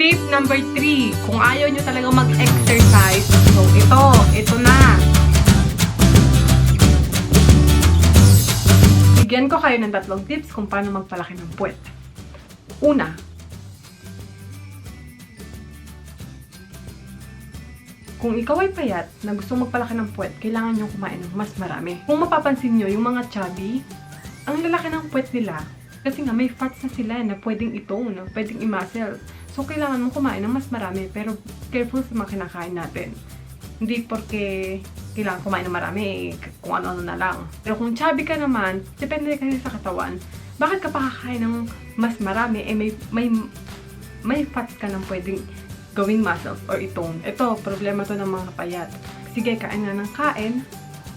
Tip number 3, kung ayaw nyo talaga mag-exercise, so ito na. Bigyan ko kayo ng 3 tips kung paano magpalaki ng puwet. Una, kung ikaw ay payat na gusto magpalaki ng puwet, kailangan nyo kumain ng mas marami. Kung mapapansin nyo, yung mga chubby, ang lalaki ng puwet nila, kasi nga may fats na sila na pwedeng itone, pwedeng i-muscle. So, kailangan mo kumain ng mas marami, pero careful sa mga kinakain natin. Hindi porque kailangan kumain ng marami, kung ano-ano na lang. Pero kung chubby ka naman, depende kasi sa katawan, bakit ka pa kakain ng mas marami, may fats ka nang pwedeng gawing muscles or itone. Ito, problema to ng mga payat. Sige, kain nga ng kain,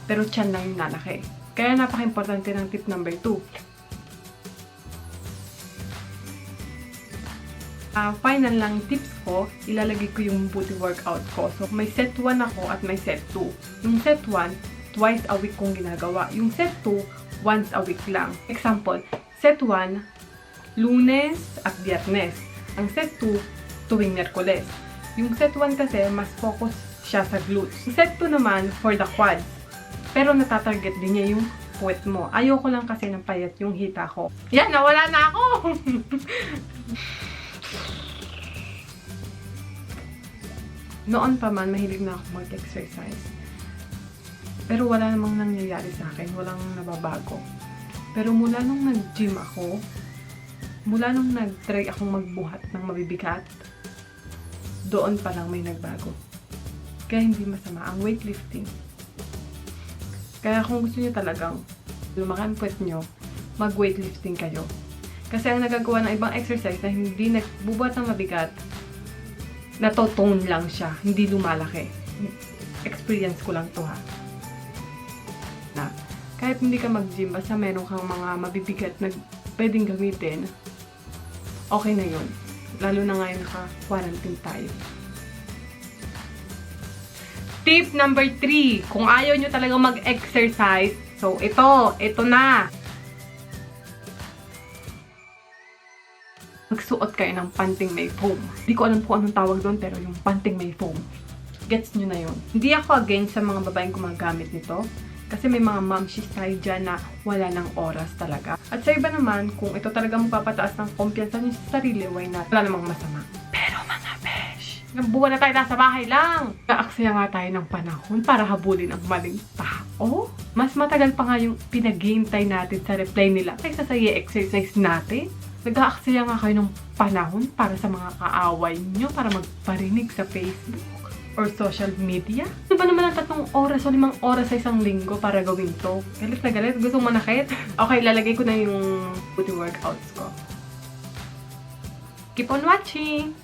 pero tiyan lang yung lalaki. Kaya napaka-importante ng tip number 2. Final lang tips ko, ilalagay ko yung booty workout ko. So, may set 1 ako at may set 2. Yung set 1, twice a week kong ginagawa. Yung set 2, once a week lang. Example, set 1, Lunes at Biyernes. Ang set 2, tuwing Miyerkules. Yung set 1 kasi, mas focus siya sa glutes. Yung set 2 naman, for the quads. Pero natatarget din niya yung puwet mo. Ayoko lang kasi ng payat yung hita ko. Yan, nawala na ako! Noon pa man, mahilig na ako mag-exercise. Pero wala namang nangyayari sa akin. Walang nababago. Pero mula nung nag-gym ako, mula nung nag-try akong magbuhat ng mabibigat, doon pa lang may nagbago. Kaya hindi masama ang weightlifting. Kaya kung gusto niyo talagang lumaki ang puwet nyo, mag-weightlifting kayo. Kasi ang nagagawa ng ibang exercise na hindi nagbubuhat ng mabigat, natotone lang siya, hindi lumalaki. Experience ko lang to ha. Na, kahit hindi ka mag-gym, basta meron kang mga mabibigat na pwedeng gamitin, okay na yun. Lalo na ngayon naka-quarantine tayo. Tip number 3, kung ayaw nyo talaga mag-exercise, so ito na. Magsuot kayo ng panting may foam. Hindi ko alam kung anong tawag doon, pero yung panting may foam. Gets nyo na yun. Hindi ako against sa mga babaeng gumagamit nito. Kasi may mga momshies tayo dyan na wala ng oras talaga. At sa iba naman, kung ito talaga magpapataas ng kumpiyansa nyo sa sarili, why not? Wala namang masama. Pero mga besh, buwan na tayo nasa bahay lang. Naaksaya nga tayo ng panahon para habulin ang maling tao. Mas matagal pa nga yung pinag-hintay natin sa reply nila kaysa sa i-exercise natin. Nag-aaksaya nga kayo ng panahon para sa mga kaaway nyo, para magparinig sa Facebook or social media. Ano ba naman ang 3 oras o 5 oras sa isang linggo para gawin to? Galit na galit, gusto manakit. Okay, lalagay ko na yung booty workouts ko. Keep on watching!